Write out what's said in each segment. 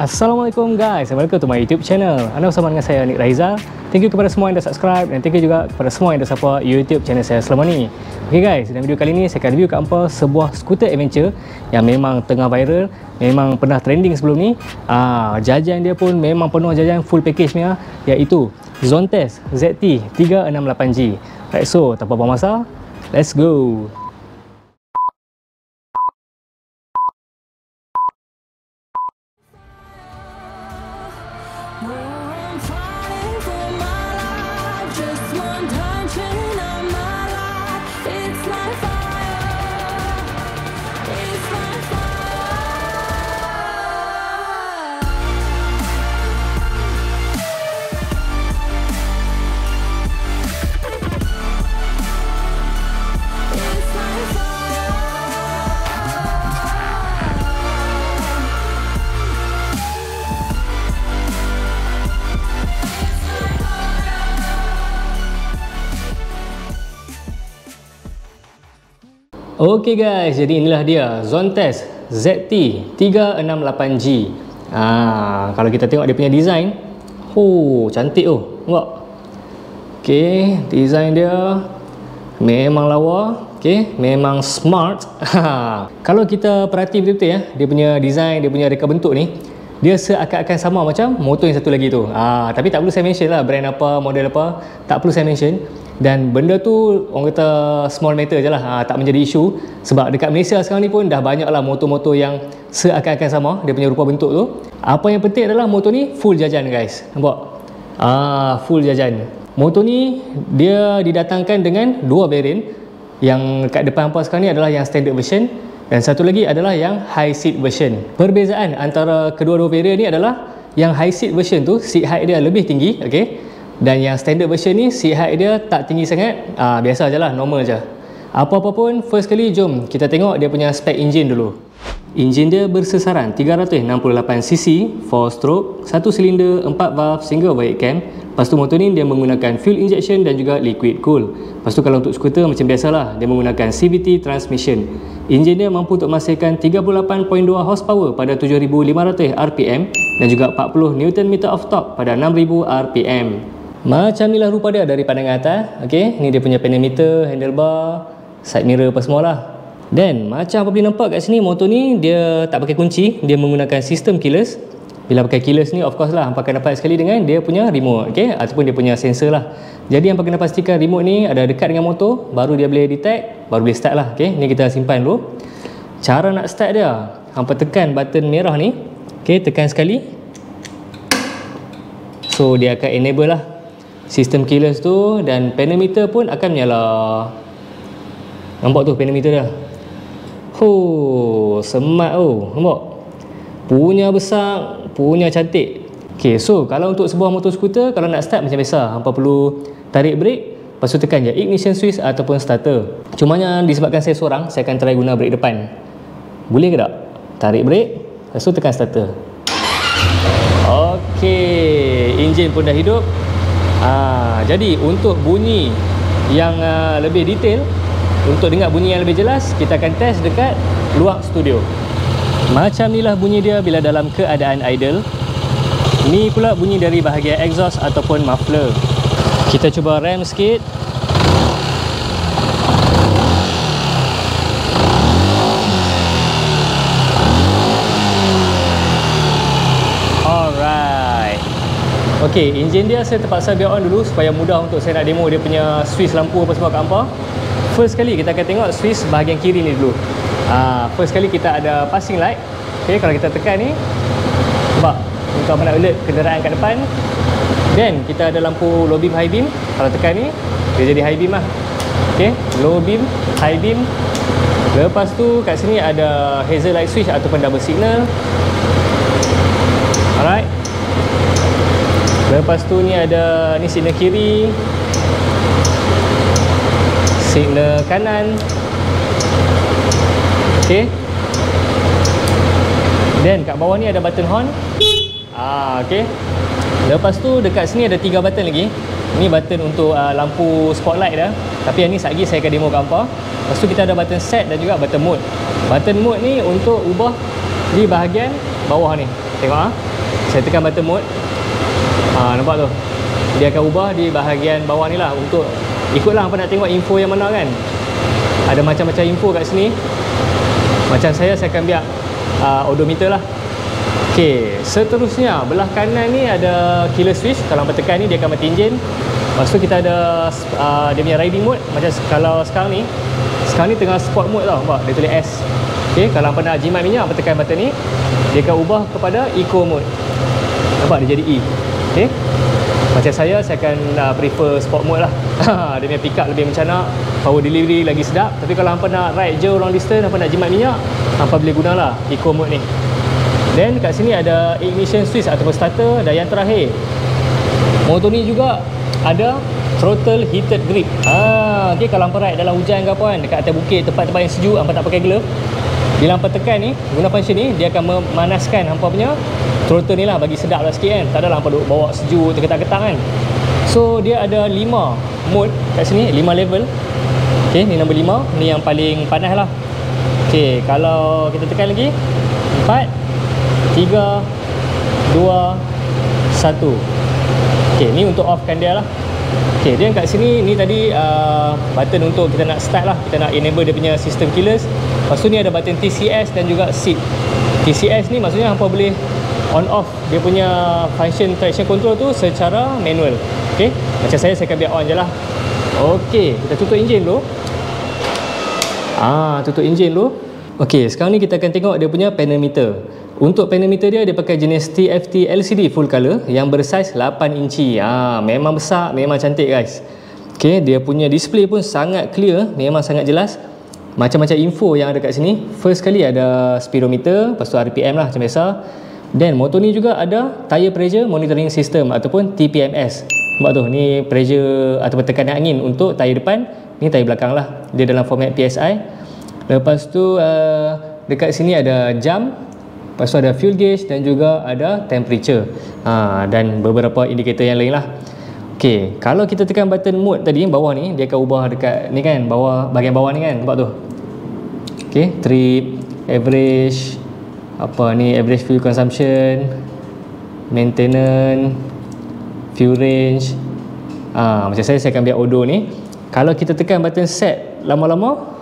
Assalamualaikum guys, welcome to my YouTube channel. Anda bersama dengan saya Nik Raizal. Thank you kepada semua yang dah subscribe dan thank you juga kepada semua yang dah support YouTube channel saya selama ni. Okay guys, dalam video kali ni saya akan review kat hampa sebuah skuter adventure yang memang tengah viral, memang pernah trending sebelum ni. Jajan dia pun memang penuh jajan, full package ni iaitu Zontes ZT 368G. Right, so tanpa buang masa, let's go. Okey guys, jadi inilah dia Zontes ZT 368G. Kalau kita tengok dia punya design, cantik nampak. Okey, design dia memang lawa, okey, memang smart. Kalau kita perhati betul-betul ya, dia punya design, dia punya reka bentuk ni, dia seakan-akan sama macam motor yang satu lagi tu. Tapi tak perlu saya mention lah brand apa, model apa, tak perlu saya mention. Dan benda tu orang kata small matter je lah, tak menjadi isu. Sebab dekat Malaysia sekarang ni pun dah banyak lah motor-motor yang seakan-akan sama dia punya rupa bentuk tu. Apa yang penting adalah motor ni full jajan guys, nampak? Full jajan. Motor ni dia didatangkan dengan dua variant. Yang kat depan hampa sekarang ni adalah yang standard version, dan satu lagi adalah yang high seat version. Perbezaan antara kedua-dua variant ni adalah yang high seat version tu seat height dia lebih tinggi, okey. Dan yang standard version ni seat height dia tak tinggi sangat, biasa je lah, normal je. Apa-apa pun, first kali jom kita tengok dia punya spek enjin dulu. Enjin dia bersesaran 368cc, 4 stroke, 1 silinder, 4 valve, single void cam. Lepas tu motor ni dia menggunakan fuel injection dan juga liquid cool. Lepas tu kalau untuk skuter macam biasalah, dia menggunakan CVT transmission. Enjin dia mampu untuk menghasilkan 38.2 horsepower pada 7,500 RPM dan juga 40 Nm of torque pada 6,000 RPM. Macam inilah rupa dia dari pandangan atas. Okey, ni dia punya penemeter, handlebar, side mirror apa semualah. Dan macam apa boleh nampak kat sini, motor ni dia tak pakai kunci, dia menggunakan sistem keyless. Bila pakai keyless ni of course lah hampa akan dapat sekali dengan dia punya remote, okey, ataupun dia punya sensor lah. Jadi hampa kena pastikan remote ni ada dekat dengan motor, baru dia boleh detect, baru boleh start lah. Okey, ni kita simpan dulu. Cara nak start dia, hampa tekan button merah ni. Okey, tekan sekali. So dia akan enable lah sistem keyless tu, dan penemeter pun akan menyala. Nampak tu penemeter dia. Smart nampak? Punya besar, punya cantik. Okay, so kalau untuk sebuah motor skuter, kalau nak start macam biasa, hampa perlu tarik brake, lepas tu tekan je ignition switch ataupun starter. Cumanya disebabkan saya seorang, saya akan try guna brake depan. Boleh ke tak? Tarik brake, lepas tu tekan starter. Okay, enjin pun dah hidup. Jadi untuk bunyi yang lebih detail, untuk dengar bunyi yang lebih jelas, kita akan test dekat luar studio. Macam inilah bunyi dia bila dalam keadaan idle. Ni pula bunyi dari bahagian exhaust ataupun muffler. Kita cuba rem sikit. Okey, enjin dia saya terpaksa biar on dulu supaya mudah untuk saya nak demo dia punya switch lampu apa semua kat hampa. First kali kita akan tengok switch bahagian kiri ni dulu. First kali kita ada passing light. Okey, kalau kita tekan ni, nampak untuk apa nak alert kenderaan kat depan. Then kita ada lampu low beam, high beam. Kalau tekan ni, dia jadi high beam lah. Okey, low beam, high beam. Lepas tu kat sini ada hazel light switch ataupun double signal. Alright. Lepas tu ni ada ni signal kiri, signal kanan. Okey. Dan kat bawah ni ada button horn. Okey. Lepas tu dekat sini ada 3 button lagi. Ni button untuk lampu spotlight dah. Tapi yang ni sekejap lagi saya akan demo kat hampa. Lepas tu kita ada button set dan juga button mode. Button mode ni untuk ubah di bahagian bawah ni. Tengok saya tekan button mode. Nampak tu, dia akan ubah di bahagian bawah ni lah. Untuk ikutlah apa nak tengok info yang mana kan. Ada macam-macam info kat sini. Macam saya akan biar odometer lah. Okey, seterusnya belah kanan ni ada keyless switch. Kalau hampa tekan ni dia akan mati enjin. Lepas tu kita ada dia punya riding mode. Macam kalau sekarang ni tengah sport mode tau, nampak dia tulis S. Okey, kalau hampa nak jimat minyak, hampa tekan button ni, dia akan ubah kepada eco mode. Nampak dia jadi E. Okey, macam saya akan prefer sport mode lah. Dia punya pick up lebih mencanak, power delivery lagi sedap. Tapi kalau hampa nak ride jauh long distance, hampa nak jimat minyak, hampa boleh gunalah eco mode ni. Dan kat sini ada ignition switch ataupun starter. Dan yang terakhir, motor ni juga ada throttle heated grip. Okay, kalau hampa ride dalam hujan ke apa kan, dekat atas bukit, tempat-tempat yang sejuk, hampa tak pakai glove, bila hampa tekan ni, guna function ni, dia akan memanaskan hampa punya throttle ni lah, bagi sedap lah sikit kan. Tak adalah hampa duduk bawa sejuk, tergetak-getak kan. So dia ada 5 mode kat sini, 5 level. Okay, ni nombor 5, ni yang paling panas lah. Okay, kalau kita tekan lagi, 4 3 2 1. Okay, ni untuk offkan dia lah. Okay, dia kat sini ni tadi button untuk kita nak start lah, kita nak enable dia punya sistem keyless. Lepas tu ni ada button TCS dan juga seat. TCS ni maksudnya hampa boleh on off dia punya function traction control tu secara manual. Okay, macam saya akan biar on je lah. Okay, kita tutup enjin dulu. Tutup enjin dulu. Okay, sekarang ni kita akan tengok dia punya panel meter. Untuk panel meter dia pakai jenis TFT LCD full color yang bersaiz 8 inci. Memang besar, memang cantik guys. Okay, dia punya display pun sangat clear, memang sangat jelas. Macam-macam info yang ada kat sini. First kali ada speedometer, lepas tu RPM lah macam biasa. Dan motor ni juga ada tire pressure monitoring system ataupun TPMS. Nampak tu, ni pressure ataupun tekanan angin untuk tire depan, ni tire belakang lah. Dia dalam format PSI. Lepas tu dekat sini ada jam. Lepas tu ada fuel gauge dan juga ada temperature, dan beberapa indikator yang lain lah. Ok, kalau kita tekan button mode tadi bawah ni, dia akan ubah dekat ni kan, bawah, bahagian bawah ni kan, nampak tu. Ok, trip, average, apa ni, average fuel consumption, maintenance, fuel range. Macam saya akan biar odo ni. Kalau kita tekan button set lama-lama,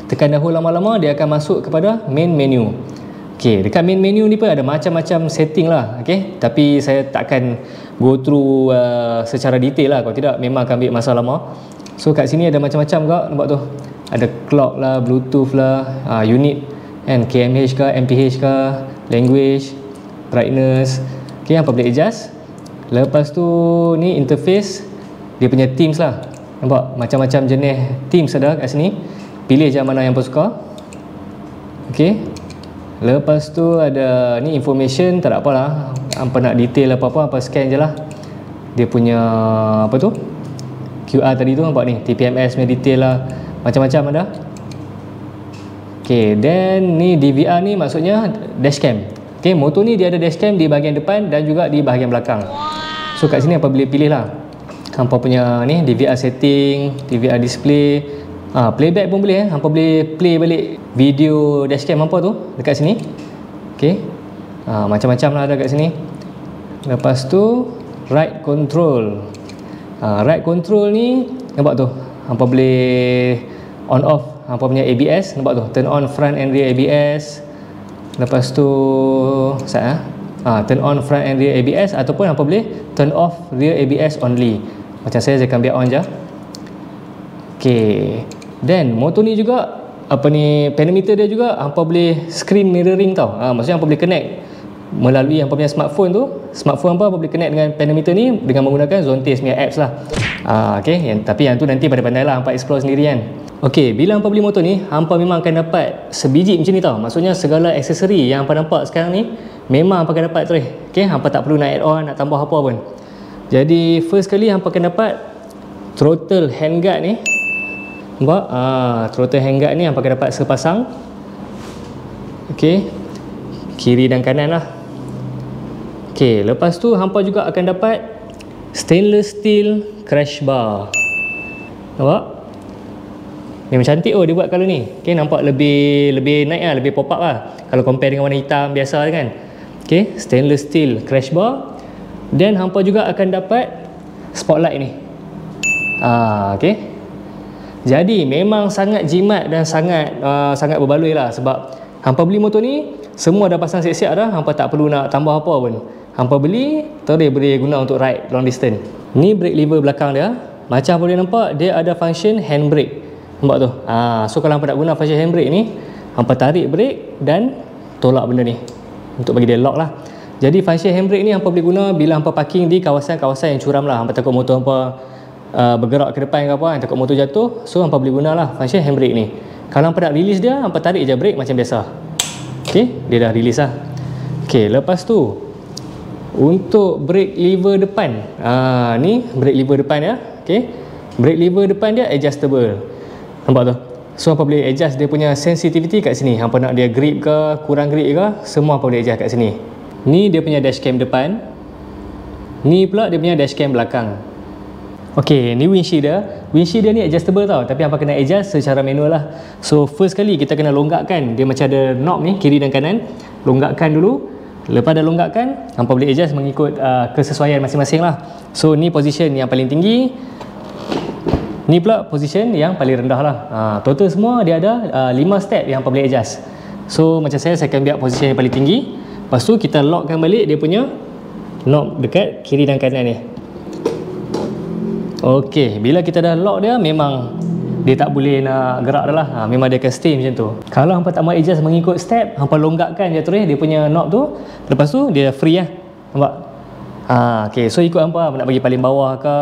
tekan dahulu lama-lama, dia akan masuk kepada main menu. Ok, dekat main menu ni pun ada macam-macam setting lah. Ok, tapi saya takkan go through secara detail lah, kalau tidak memang akan ambil masa lama. So kat sini ada macam-macam kak, nampak tu. Ada clock lah, bluetooth lah, unit kan, kmh ke, mph ke, language, brightness. Ok, apa boleh adjust. Lepas tu ni interface, dia punya themes lah. Nampak macam-macam jenis themes ada kat sini. Pilih je mana yang suka. Ok, lepas tu ada ni information, tak ada apalah. Hampa nak detail apa-apa, hampa scan je lah. Dia punya apa tu, QR tadi tu, nampak ni TPMS punya detail lah, macam-macam ada. Ok, then ni DVR ni maksudnya dashcam. Ok, motor ni dia ada dashcam di bahagian depan dan juga di bahagian belakang. So kat sini hampa boleh pilih lah, hampa punya ni DVR setting, DVR display. Playback pun boleh, hampa boleh play balik video dashcam hampa tu dekat sini. Ok, macam-macam lah ada kat sini. Lepas tu ride control. Ride control ni nampak tu, hampa boleh on off hampa punya ABS, nampak tu, turn on front and rear ABS. Lepas tu turn on front and rear ABS, ataupun hampa boleh turn off rear ABS only. Macam saya akan biar on je. Ok, dan motor ni juga apa ni, panel meter dia juga hampa boleh screen mirroring tau. Maksudnya hampa boleh connect melalui hampa punya smartphone tu. Smartphone hampa boleh connect dengan panel meter ni dengan menggunakan Zontes punya apps lah. Okay, tapi yang tu nanti pandai-pandai lah hampa explore sendiri kan. Ok, bila hampa beli motor ni, hampa memang akan dapat sebiji macam ni tau. Maksudnya segala aksesori yang hampa nampak sekarang ni memang hampa akan dapat terus. Ok, hampa tak perlu nak add on, nak tambah apa pun. Jadi first kali hampa akan dapat throttle handguard ni. Nampak? Throttle handguard ni hampa akan dapat sepasang. Ok, kiri dan kanan lah. Ok, lepas tu hampa juga akan dapat stainless steel crash bar. Nampak? Memang cantik dia buat kalau ni. Ok, nampak lebih naik lah, lebih pop up lah kalau compare dengan warna hitam biasa kan. Okay, stainless steel crash bar. Dan hampa juga akan dapat spotlight ni. Okay. Jadi memang sangat jimat dan sangat berbaloi lah, sebab hampa beli motor ni semua dah pasang siap-siap dah, hampa tak perlu nak tambah apa pun. Hampa beli terus boleh guna untuk ride long distance. Ni brake lever belakang dia. Macam boleh nampak dia ada function handbrake. Nampak tu? So kalau hampa nak guna function handbrake ni, hampa tarik brake dan tolak benda ni untuk bagi dia lock lah. Jadi function handbrake ni hampa boleh guna bila hampa parking di kawasan-kawasan yang curam lah. Hampa takut motor hampa bergerak ke depan ke apa kan, takut motor jatuh, so hampa boleh guna lah function handbrake ni. Kalau hampa nak release dia, hampa tarik je brake macam biasa. Okay, dia dah release lah. Okay, lepas tu untuk brake lever depan, ni brake lever depan ya. Okay, brake lever depan dia adjustable. Nampak tu? So hampa boleh adjust dia punya sensitivity kat sini. Hampa nak dia grip ke, kurang grip ke, semua hampa boleh adjust kat sini. Ni dia punya dashcam depan. Ni pula dia punya dashcam belakang. Ok, ni windshield dia. Windshield dia ni adjustable tau, tapi hampa kena adjust secara manual lah. So first kali kita kena longgakkan. Dia macam ada knob ni, kiri dan kanan. Longgakkan dulu. Lepas dah longgakkan, hampa boleh adjust mengikut kesesuaian masing-masing lah. So ni position yang paling tinggi, ni pula position yang paling rendah lah. Total semua dia ada 5 step yang hampa boleh adjust. So macam saya akan biar position yang paling tinggi. Lepas tu kita lockkan balik dia punya knob dekat kiri dan kanan ni. Ok, bila kita dah lock dia, memang dia tak boleh nak gerak dah lah. Memang dia akan stay macam tu. Kalau hampa tak mahu adjust mengikut step, hampa longgakkan je terus dia punya knob tu. Lepas tu dia free lah. Nampak? Ok, so ikut hampa nak bagi paling bawah ke,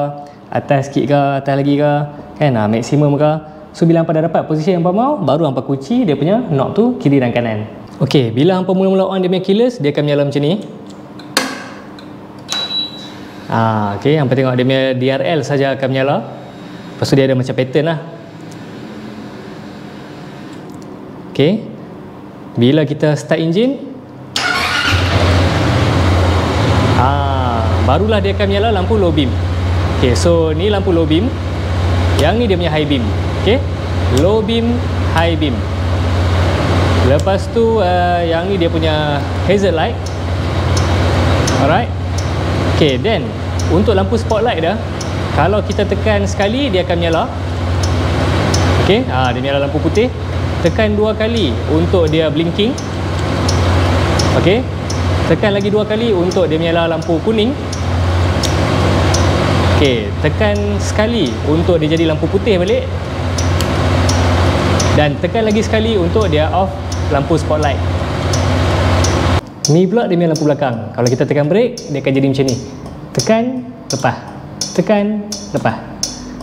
atas sikit ke, atas lagi ke, kan, maksimum ke. So bila hampa dah dapat posisi yang hampa mahu, baru hampa kunci dia punya knob tu kiri dan kanan. Ok, bila hampa mula-mula on dia punya keyless, dia akan menyala macam ni. Ok, hampa tengok dia punya DRL saja akan menyala. Lepas tu dia ada macam pattern lah. Ok, bila kita start engine, barulah dia akan menyala lampu low beam. Ok, so ni lampu low beam. Yang ni dia punya high beam. Ok, low beam, high beam. Lepas tu yang ni dia punya hazard light. Alright. Ok, then untuk lampu spotlight dah, kalau kita tekan sekali dia akan menyala. Ok, dia menyala lampu putih. Tekan 2 kali untuk dia blinking. Ok, tekan lagi 2 kali untuk dia menyala lampu kuning. Ok, tekan sekali untuk dia jadi lampu putih balik. Dan tekan lagi sekali untuk dia off lampu spotlight. Ni pula dia punya lampu belakang. Kalau kita tekan brake, dia akan jadi macam ni. Tekan, lepas. Tekan, lepas.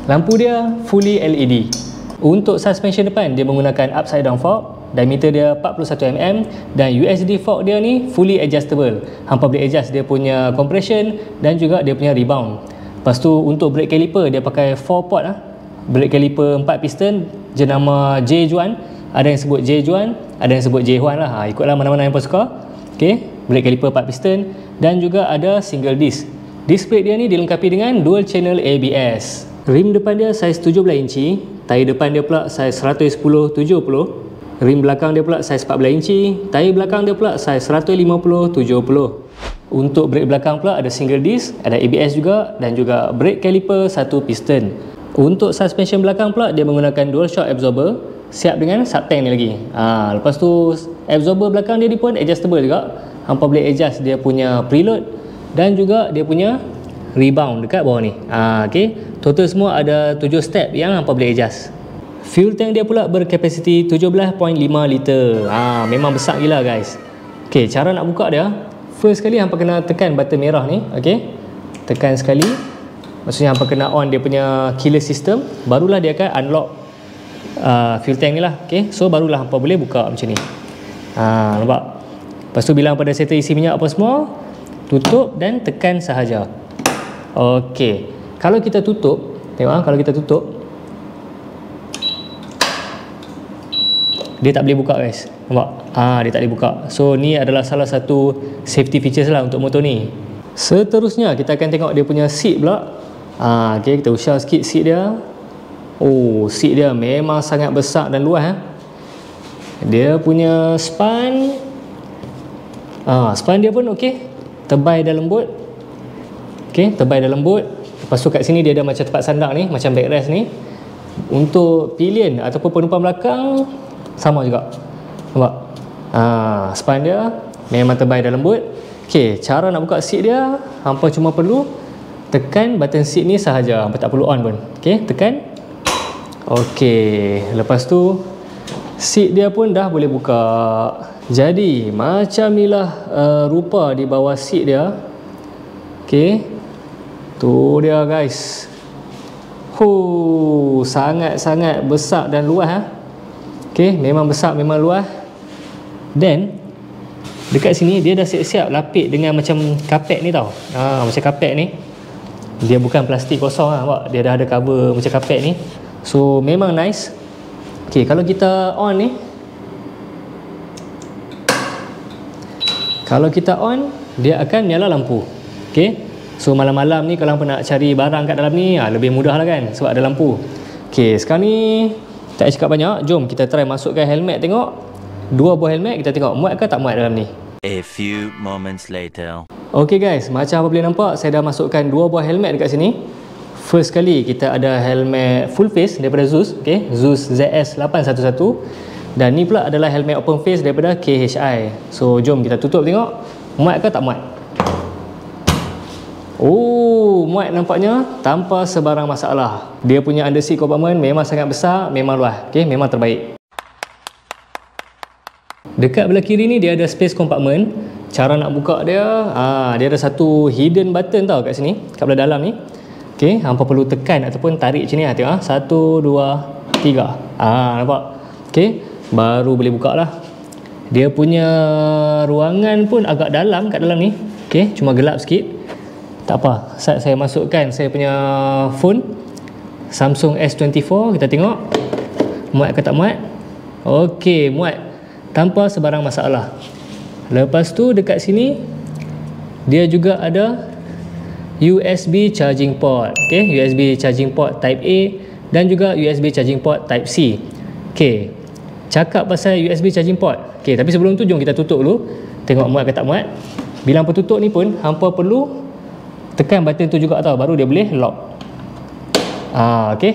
Lampu dia fully LED. Untuk suspension depan, dia menggunakan upside down fork. Diameter dia 41mm. Dan USD fork dia ni fully adjustable. Hampa boleh adjust dia punya compression dan juga dia punya rebound. Lepas tu untuk brake caliper, dia pakai 4 port lah. Brake caliper 4 piston, jenama J Juan. Ada yang sebut J Juan, ada yang sebut J Juan lah. Ikutlah mana-mana yang hampa suka. Okay, brake caliper 4 piston. Dan juga ada single disc. Disc brake dia ni dilengkapi dengan dual channel ABS. Rim depan dia saiz 17 inci. Tayar depan dia pula saiz 110/70. Rim belakang dia pula saiz 14 inci. Tayar belakang dia pula saiz 150/70. Untuk brake belakang pula ada single disc, ada ABS juga, dan juga brake caliper 1 piston. Untuk suspension belakang pula dia menggunakan dual shock absorber, siap dengan subtank ni lagi. Lepas tu absorber belakang dia pun adjustable juga. Hampa boleh adjust dia punya preload dan juga dia punya rebound dekat bawah ni. Okay, total semua ada 7 step yang hampa boleh adjust. Fuel tank dia pula berkapasiti 17.5 liter. Memang besar gila guys. Okay, cara nak buka dia, first kali hampa kena tekan button merah ni. Okay, tekan sekali. Maksudnya hampa kena on dia punya keyless system. Barulah dia akan unlock fuel tank ni lah. Okay, so barulah hampa boleh buka macam ni. Nampak? Lepas tu bila hampa dah settle isi minyak apa semua, tutup dan tekan sahaja. Ok, kalau kita tutup, tengok kalau kita tutup, dia tak boleh buka guys. Nampak? Dia tak boleh buka. So ni adalah salah satu safety features lah untuk motor ni. Seterusnya kita akan tengok dia punya seat pula. Okay, kita usah sikit seat dia. Oh, seat dia memang sangat besar dan luas. Dia punya span Spine dia pun okey, tebal dan lembut. Okey, tebal dan lembut. Lepas tu kat sini dia ada macam tempat sandak ni, macam backrest ni. Untuk pillion ataupun penumpang belakang sama juga. Nampak? Spine dia memang tebal dan lembut. Okey, cara nak buka seat dia, hampa cuma perlu tekan button seat ni sahaja. Hampa tak perlu on pun. Okey, tekan. Okey, lepas tu seat dia pun dah boleh buka. Jadi macam inilah rupa di bawah seat dia. Okey, tu dia guys. Sangat-sangat besar dan luas. Okey, memang besar, memang luas. Dan dekat sini dia dah siap-siap lapik dengan macam kapet ni tau. Macam kapet ni. Dia bukan plastik kosong nampak. Dia dah ada cover macam kapet ni. So memang nice. Okey, kalau kita on ni, kalau kita on, dia akan nyala lampu. Okey. So malam-malam ni kalau hampa nak cari barang kat dalam ni, lebih mudah lah kan, sebab ada lampu. Okey, sekarang ni tak payah cakap banyak. Jom kita try masukkan helmet, tengok. 2 buah helmet, kita tengok muat ke tak muat dalam ni. A few moments later. Okey guys, macam apa boleh nampak, saya dah masukkan 2 buah helmet dekat sini. First kali kita ada helmet full face daripada Zeus. Okey, Zeus ZS811. Dan ni pula adalah helmet open face daripada KHI. So jom kita tutup tengok muat ke tak muat. Muat nampaknya tanpa sebarang masalah. Dia punya underseat compartment memang sangat besar, memang luas. Okey, memang terbaik. Dekat belah kiri ni dia ada space compartment. Cara nak buka dia, dia ada satu hidden button tau kat sini, kat belah dalam ni. Okey, hampa perlu tekan ataupun tarik macam ni. Tengok 1 2 3. Nampak? Okey, baru boleh buka lah. Dia punya ruangan pun agak dalam kat dalam ni. Okey, cuma gelap sikit. Tak apa, saat saya masukkan saya punya phone Samsung S24, kita tengok muat ke tak muat. Okey, muat tanpa sebarang masalah. Lepas tu dekat sini dia juga ada USB charging port. Okey, USB charging port type A dan juga USB charging port type C. Okey, cakap pasal USB charging port. Okey, tapi sebelum tu jom kita tutup dulu. Tengok muat ke tak muat. Bila hampa tutup ni pun hampa perlu tekan button tu juga tau, baru dia boleh lock. Okey.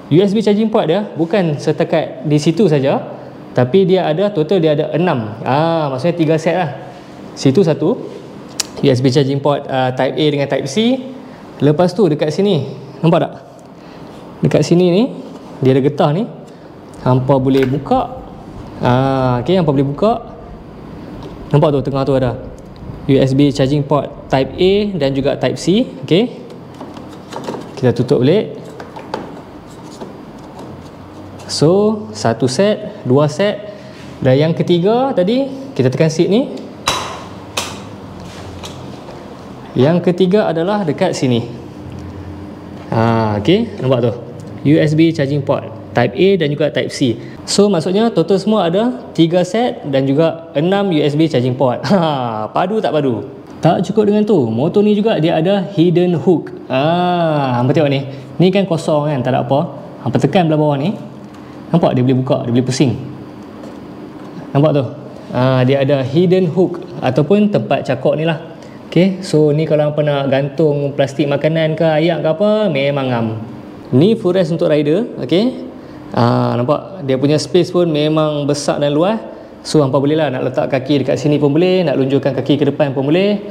USB charging port dia bukan setakat di situ saja, tapi dia ada total, dia ada 6. Maksudnya 3 set lah. Situ satu USB charging port type A dengan type C. Lepas tu dekat sini, nampak tak? Dekat sini ni dia ada getah ni. Hampa boleh buka. Okey, hampa boleh buka. Nampak tu tengah tu ada USB charging port type A dan juga type C. Okey, kita tutup balik. So 1 set, 2 set, dan yang ketiga tadi kita tekan seat ni. Yang ketiga adalah dekat sini. Okey, nampak tu USB charging port type A dan juga type C. So maksudnya total semua ada 3 set dan juga 6 USB charging port. Padu tak padu? Tak cukup dengan tu, motor ni juga dia ada hidden hook. Hampa tengok ni. Ni kan kosong kan, tak ada apa. Hampa tekan belah bawah ni. Nampak dia boleh buka, dia boleh pusing. Nampak tu? Dia ada hidden hook ataupun tempat cakok ni lah. Okay, so ni kalau hampa nak gantung plastik makanan ke ayak ke apa, memang ngam. Ni footrest untuk rider. Okay, nampak dia punya space pun memang besar dan luas. So hampa boleh lah nak letak kaki dekat sini pun boleh, nak lunjurkan kaki ke depan pun boleh.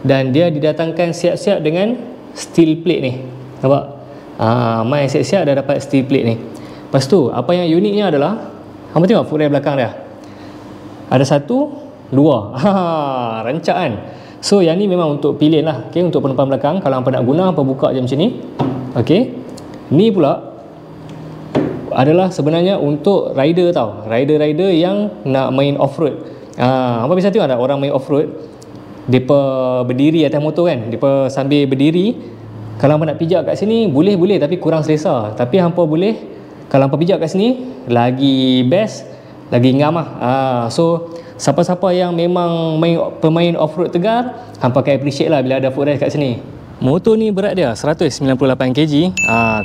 Dan dia didatangkan siap-siap dengan steel plate ni. Nampak? Main siap-siap dah dapat steel plate ni. Lepas tu apa yang uniknya adalah, hampa tengok footrest belakang dia. Ada 1, 2. Rancak kan? So yang ni memang untuk pilihan lah. Okay, untuk penumpang belakang. Kalau hampa nak guna, hampa buka je macam ni. Okay, ni pula adalah sebenarnya untuk rider tau. Rider-rider yang nak main off-road. Hampa bisa tengok tak orang main off-road, mereka berdiri atas motor kan, mereka sambil berdiri. Kalau hampa nak pijak kat sini, boleh-boleh tapi kurang selesa. Tapi hampa boleh, kalau hampa pijak kat sini, lagi best, lagi ngam lah. So siapa-siapa yang memang pemain off-road tegar, hampa akan appreciate lah bila ada footrest kat sini. Motor ni berat dia 198 kg.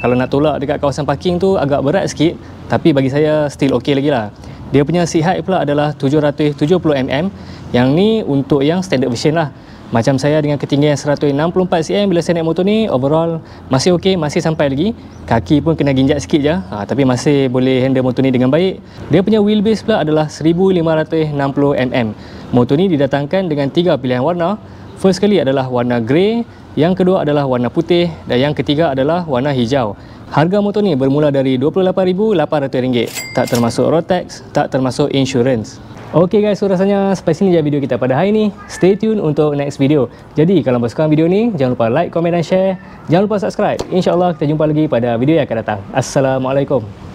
Kalau nak tolak dekat kawasan parking tu agak berat sikit, tapi bagi saya still okey lagi lah. Dia punya seat height pula adalah 770mm. Yang ni untuk yang standard version lah. Macam saya dengan ketinggian 164cm bila saya naik motor ni, overall masih okey, masih sampai lagi. Kaki pun kena ginjak sikit je, tapi masih boleh handle motor ni dengan baik. Dia punya wheelbase pula adalah 1560mm. Motor ni didatangkan dengan 3 pilihan warna. First kali adalah warna grey, yang kedua adalah warna putih, dan yang ketiga adalah warna hijau. Harga motor ni bermula dari RM28,800, tak termasuk road tax, tak termasuk insurance. Ok guys, so rasanya sampai sini je video kita pada hari ni. Stay tune untuk next video. Jadi kalau bersuka video ni, jangan lupa like, komen dan share. Jangan lupa subscribe. InsyaAllah kita jumpa lagi pada video yang akan datang. Assalamualaikum.